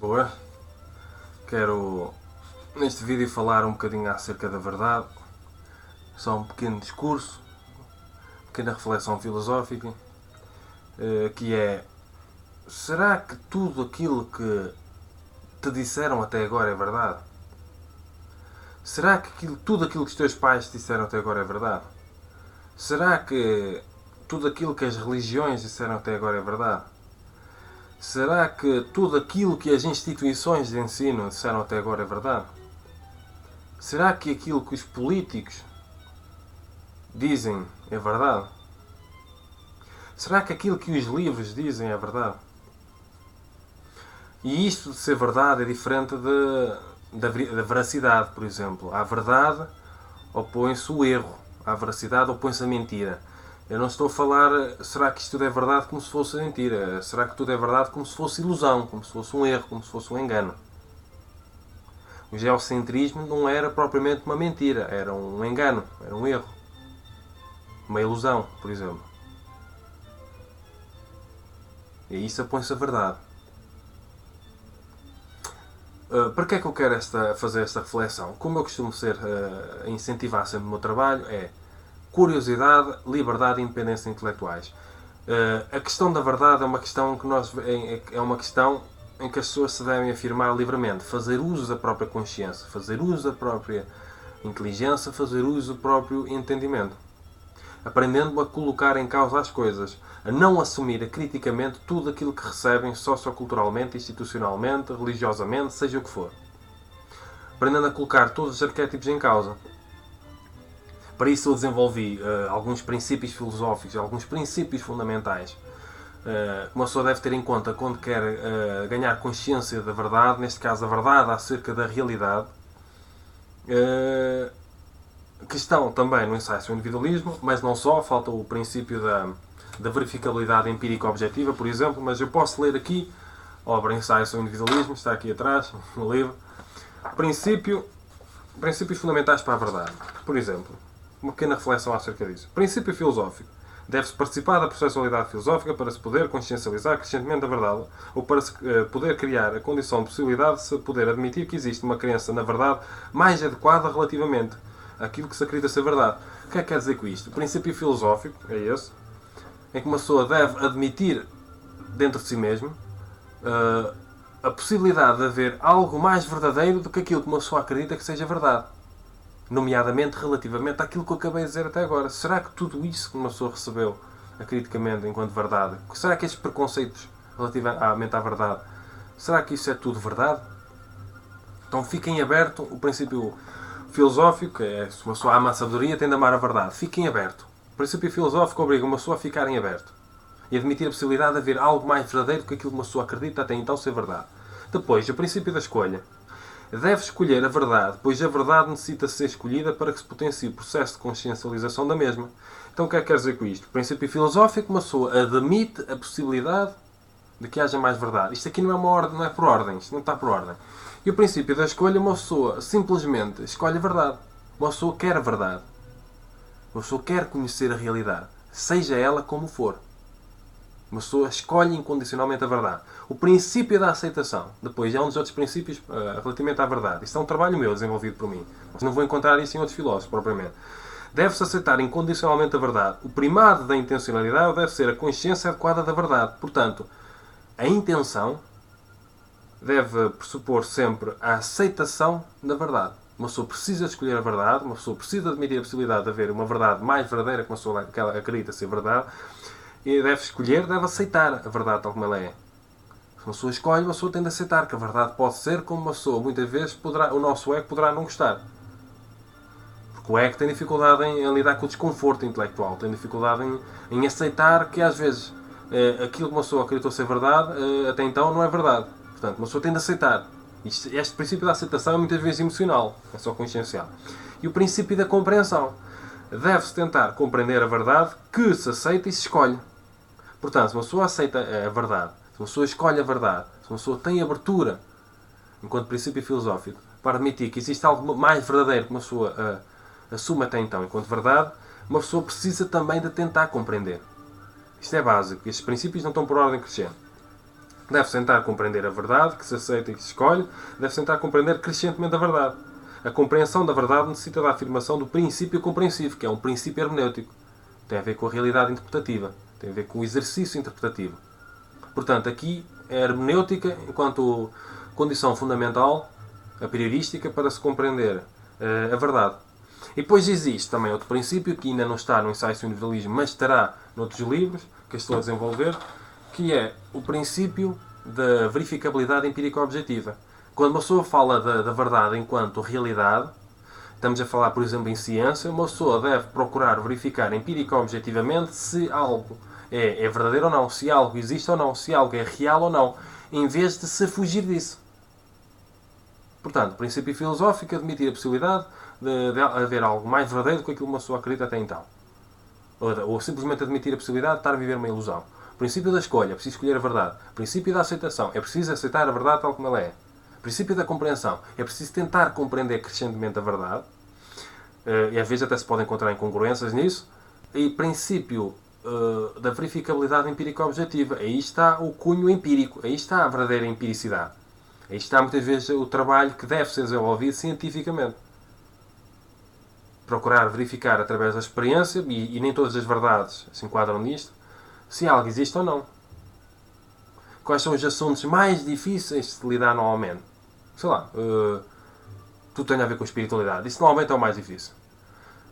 Boa, quero neste vídeo falar um bocadinho acerca da verdade, só um pequeno discurso, pequena reflexão filosófica, que é: será que tudo aquilo que te disseram até agora é verdade? Será que tudo aquilo que os teus pais te disseram até agora é verdade? Será que tudo aquilo que as religiões disseram até agora é verdade? Será que tudo aquilo que as instituições de ensino disseram até agora é verdade? Será que aquilo que os políticos dizem é verdade? Será que aquilo que os livros dizem é verdade? E isto de ser verdade é diferente da veracidade, por exemplo. À verdade opõe-se o erro, à veracidade opõe-se a mentira. Eu não estou a falar, será que isto tudo é verdade como se fosse mentira? Será que tudo é verdade como se fosse ilusão, como se fosse um erro, como se fosse um engano? O geocentrismo não era propriamente uma mentira, era um engano, era um erro. Uma ilusão, por exemplo. E isso opõe-se a verdade. Para que é que eu quero fazer esta reflexão? Como eu costumo incentivar sempre o meu trabalho é curiosidade, liberdade e independência intelectuais. A questão da verdade é uma questão em que as pessoas se devem afirmar livremente, fazer uso da própria consciência, fazer uso da própria inteligência, fazer uso do próprio entendimento, aprendendo a colocar em causa as coisas, a não assumir criticamente tudo aquilo que recebem socioculturalmente, institucionalmente, religiosamente, seja o que for. Aprendendo a colocar todos os arquétipos em causa. Para isso eu desenvolvi alguns princípios filosóficos, alguns princípios fundamentais que uma pessoa deve ter em conta quando quer ganhar consciência da verdade, neste caso a verdade acerca da realidade, que estão também no ensaio sobre o individualismo, mas não só, falta o princípio da verificabilidade empírico-objetiva, por exemplo, mas eu posso ler aqui, obra Ensaio sobre o Individualismo, está aqui atrás, no livro, princípios fundamentais para a verdade. Por exemplo, uma pequena reflexão acerca disso. Princípio filosófico. Deve-se participar da processualidade filosófica para se poder consciencializar crescentemente a verdade, ou para se poder criar a condição de possibilidade de se poder admitir que existe uma crença na verdade mais adequada relativamente àquilo que se acredita ser verdade. O que é que quer dizer com isto? O princípio filosófico é esse, em que uma pessoa deve admitir dentro de si mesmo a possibilidade de haver algo mais verdadeiro do que aquilo que uma pessoa acredita que seja verdade. Nomeadamente relativamente àquilo que eu acabei de dizer até agora. Será que tudo isso que uma pessoa recebeu acriticamente enquanto verdade, será que estes preconceitos relativamente à verdade, será que isso é tudo verdade? Então fiquem aberto o princípio filosófico, que é se uma pessoa ama a sabedoria, tende a amar a verdade. Fiquem aberto. O princípio filosófico obriga uma pessoa a ficar em aberto e admitir a possibilidade de haver algo mais verdadeiro do que aquilo que uma pessoa acredita até então ser verdade. Depois, o princípio da escolha. Deve escolher a verdade, pois a verdade necessita ser escolhida para que se potencie o processo de consciencialização da mesma. Então o que é que quer dizer com isto? O princípio filosófico, uma pessoa admite a possibilidade de que haja mais verdade. Isto aqui não é uma ordem, não é por ordem, isto não está por ordem. E o princípio da escolha, uma pessoa simplesmente escolhe a verdade. Uma pessoa quer a verdade. Uma pessoa quer conhecer a realidade, seja ela como for. Uma pessoa escolhe incondicionalmente a verdade. O princípio da aceitação, depois, é um dos outros princípios relativamente à verdade. Isto é um trabalho meu, desenvolvido por mim. Mas não vou encontrar isso em outros filósofos, propriamente. Deve-se aceitar incondicionalmente a verdade. O primado da intencionalidade deve ser a consciência adequada da verdade. Portanto, a intenção deve pressupor sempre a aceitação da verdade. Uma pessoa precisa escolher a verdade, uma pessoa precisa admitir a possibilidade de haver uma verdade mais verdadeira que uma pessoa que ela acredita ser verdade, e deve escolher, deve aceitar a verdade tal como ela é. Se uma pessoa escolhe, uma pessoa tende a aceitar que a verdade pode ser como uma pessoa, muitas vezes, o nosso ego poderá não gostar. Porque o ego tem dificuldade em lidar com o desconforto intelectual, tem dificuldade em aceitar que, às vezes, aquilo que uma pessoa acreditou ser verdade, até então não é verdade. Portanto, uma pessoa tende a aceitar. Este princípio da aceitação é muitas vezes emocional, é só consciencial. E o princípio da compreensão. Deve-se tentar compreender a verdade que se aceita e se escolhe. Portanto, se uma pessoa aceita a verdade, se uma pessoa escolhe a verdade, se uma pessoa tem abertura, enquanto princípio filosófico, para admitir que existe algo mais verdadeiro que uma pessoa assume até então enquanto verdade, uma pessoa precisa também de tentar compreender. Isto é básico. Estes princípios não estão por ordem crescente. Deve-se tentar compreender a verdade, que se aceita e que se escolhe. Deve-se tentar compreender crescentemente a verdade. A compreensão da verdade necessita da afirmação do princípio compreensivo, que é um princípio hermenêutico. Tem a ver com a realidade interpretativa. Tem a ver com o exercício interpretativo. Portanto, aqui a hermenêutica, enquanto condição fundamental, a priorística, para se compreender a verdade. E depois existe também outro princípio, que ainda não está no Ensaio sobre o Individualismo, mas estará noutros livros, que estou a desenvolver, que é o princípio da verificabilidade empírico-objetiva. Quando uma pessoa fala da verdade enquanto realidade, estamos a falar, por exemplo, em ciência, uma pessoa deve procurar verificar empírico-objetivamente se algo é verdadeiro ou não, se algo existe ou não, se algo é real ou não, em vez de se fugir disso. Portanto, o princípio filosófico é admitir a possibilidade de haver algo mais verdadeiro do que aquilo que uma pessoa acredita até então. Ou simplesmente admitir a possibilidade de estar a viver uma ilusão. O princípio da escolha, é preciso escolher a verdade. O princípio da aceitação, é preciso aceitar a verdade tal como ela é. O princípio da compreensão, é preciso tentar compreender crescentemente a verdade. E às vezes até se podem encontrar incongruências nisso. E princípio da verificabilidade empírico-objetiva. Aí está o cunho empírico. Aí está a verdadeira empiricidade. Aí está muitas vezes o trabalho que deve ser desenvolvido cientificamente. Procurar verificar através da experiência, e nem todas as verdades se enquadram nisto, se algo existe ou não. Quais são os assuntos mais difíceis de lidar normalmente? Sei lá, tudo tem a ver com espiritualidade. Isso normalmente é o mais difícil.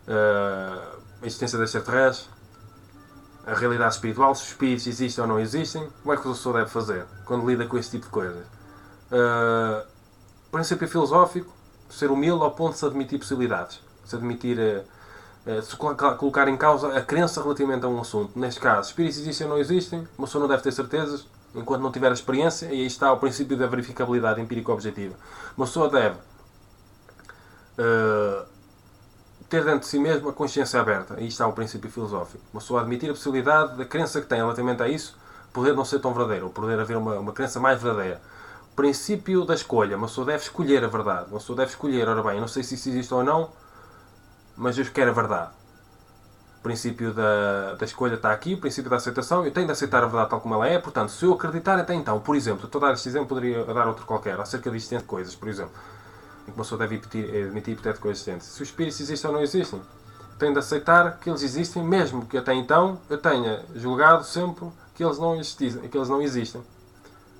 A existência das extraterrestres, a realidade espiritual, se os espíritos existem ou não existem, como é que o professor deve fazer quando lida com esse tipo de coisas? Princípio filosófico, ser humilde ao ponto de se admitir possibilidades, se admitir, se colocar em causa a crença relativamente a um assunto. Neste caso, espíritos existem ou não existem, uma pessoa não deve ter certezas enquanto não tiver a experiência, e aí está o princípio da verificabilidade empírico-objetiva. Uma pessoa deve ter dentro de si mesmo a consciência aberta. Aí está o princípio filosófico. Uma pessoa admitir a possibilidade da crença que tem relativamente a isso poder não ser tão verdadeira, ou poder haver uma crença mais verdadeira. O princípio da escolha. Uma pessoa deve escolher a verdade. Uma pessoa deve escolher, ora bem, eu não sei se isso existe ou não, mas eu quero a verdade. O princípio da escolha está aqui, o princípio da aceitação. Eu tenho de aceitar a verdade tal como ela é, portanto, se eu acreditar até então, por exemplo, estou a dar este exemplo, poderia dar outro qualquer, acerca de existência de coisas, por exemplo, em que uma pessoa deve admitir hipotético coexistência. Se os espíritos existem ou não existem, tenho de aceitar que eles existem, mesmo que até então eu tenha julgado sempre que eles não existem.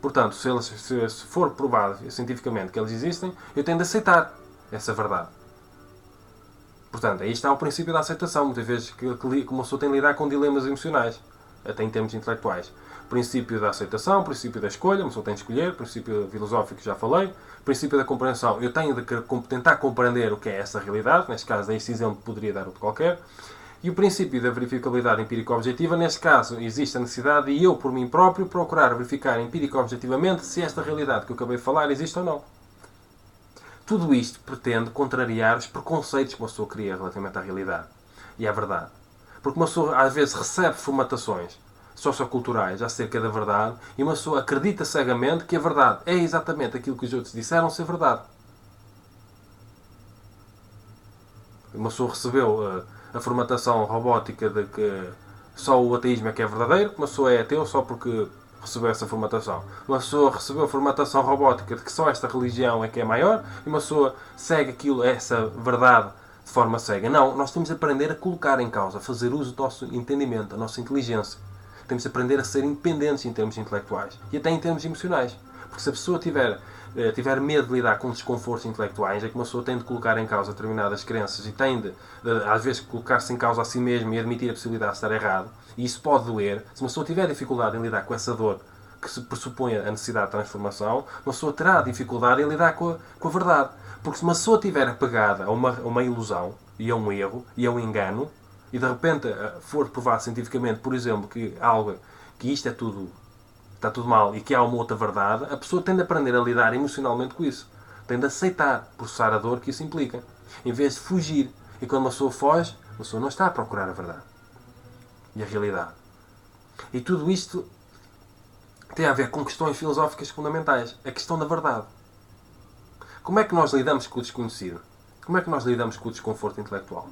Portanto, se for provado cientificamente que eles existem, eu tenho de aceitar essa verdade. Portanto, aí está o princípio da aceitação. Muitas vezes que uma pessoa tem de lidar com dilemas emocionais, até em termos intelectuais. O princípio da aceitação, o princípio da escolha, uma pessoa tem de escolher, o princípio filosófico que já falei, o princípio da compreensão, eu tenho de tentar compreender o que é essa realidade, neste caso, este exemplo poderia dar outro qualquer, e o princípio da verificabilidade empírico-objetiva, neste caso, existe a necessidade de eu, por mim próprio, procurar verificar empírico-objetivamente se esta realidade que eu acabei de falar existe ou não. Tudo isto pretende contrariar os preconceitos que uma pessoa cria relativamente à realidade e à verdade. Porque uma pessoa às vezes recebe formatações socioculturais acerca da verdade e uma pessoa acredita cegamente que a verdade é exatamente aquilo que os outros disseram ser verdade. Uma pessoa recebeu a formatação robótica de que só o ateísmo é que é verdadeiro, uma pessoa é ateu só porque recebeu essa formatação. Uma pessoa recebeu a formatação robótica de que só esta religião é que é maior e uma pessoa segue essa verdade de forma cega. Não, nós temos de aprender a colocar em causa, a fazer uso do nosso entendimento, da nossa inteligência. Temos de aprender a ser independentes em termos intelectuais e até em termos emocionais. Porque se a pessoa tiver medo de lidar com desconfortos intelectuais, é que uma pessoa tem de colocar em causa determinadas crenças e tem de às vezes, colocar-se em causa a si mesmo e admitir a possibilidade de estar errado. E isso pode doer. Se uma pessoa tiver dificuldade em lidar com essa dor que se pressupõe a necessidade de transformação, uma pessoa terá dificuldade em lidar com a verdade. Porque se uma pessoa estiver apegada a uma ilusão e a um erro e a um engano, e de repente for provado cientificamente, por exemplo, que isto está tudo mal e que há uma outra verdade, a pessoa tem de aprender a lidar emocionalmente com isso. Tem de aceitar, processar a dor que isso implica. Em vez de fugir. E quando uma pessoa foge, uma pessoa não está a procurar a verdade. E a realidade. E tudo isto tem a ver com questões filosóficas fundamentais. A questão da verdade. Como é que nós lidamos com o desconhecido? Como é que nós lidamos com o desconforto intelectual?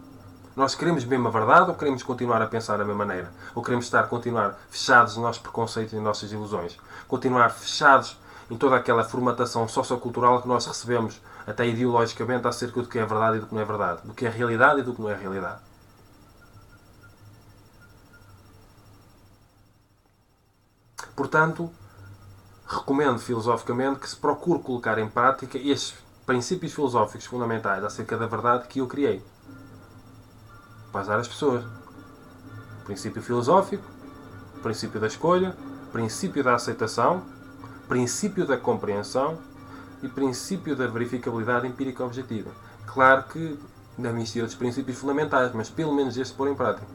Nós queremos mesmo a verdade ou queremos continuar a pensar da mesma maneira? Ou queremos continuar fechados nos nossos preconceitos e nas nossas ilusões? Continuar fechados em toda aquela formatação sociocultural que nós recebemos, até ideologicamente, acerca do que é verdade e do que não é verdade. Do que é realidade e do que não é realidade. Portanto, recomendo filosoficamente que se procure colocar em prática estes princípios filosóficos fundamentais acerca da verdade que eu criei. Para ajudar as pessoas. Princípio filosófico, princípio da escolha, princípio da aceitação, princípio da compreensão e princípio da verificabilidade empírica objetiva. Claro que devem existir outros princípios fundamentais, mas pelo menos este pôr em prática.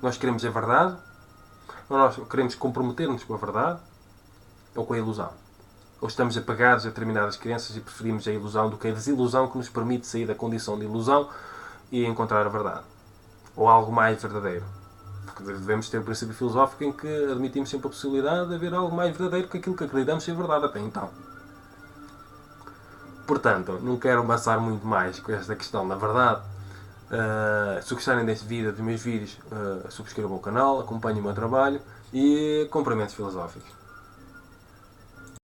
Nós queremos a verdade, ou nós queremos comprometer-nos com a verdade, ou com a ilusão. Ou estamos apegados a determinadas crenças e preferimos a ilusão do que a desilusão que nos permite sair da condição de ilusão e encontrar a verdade. Ou algo mais verdadeiro. Porque devemos ter um princípio filosófico em que admitimos sempre a possibilidade de haver algo mais verdadeiro que aquilo que acreditamos ser verdade até então. Portanto, não quero amassar muito mais com esta questão da verdade. Se gostarem deste vídeo, dos meus vídeos, subscrevam o canal, acompanhem o meu trabalho e cumprimentos filosóficos.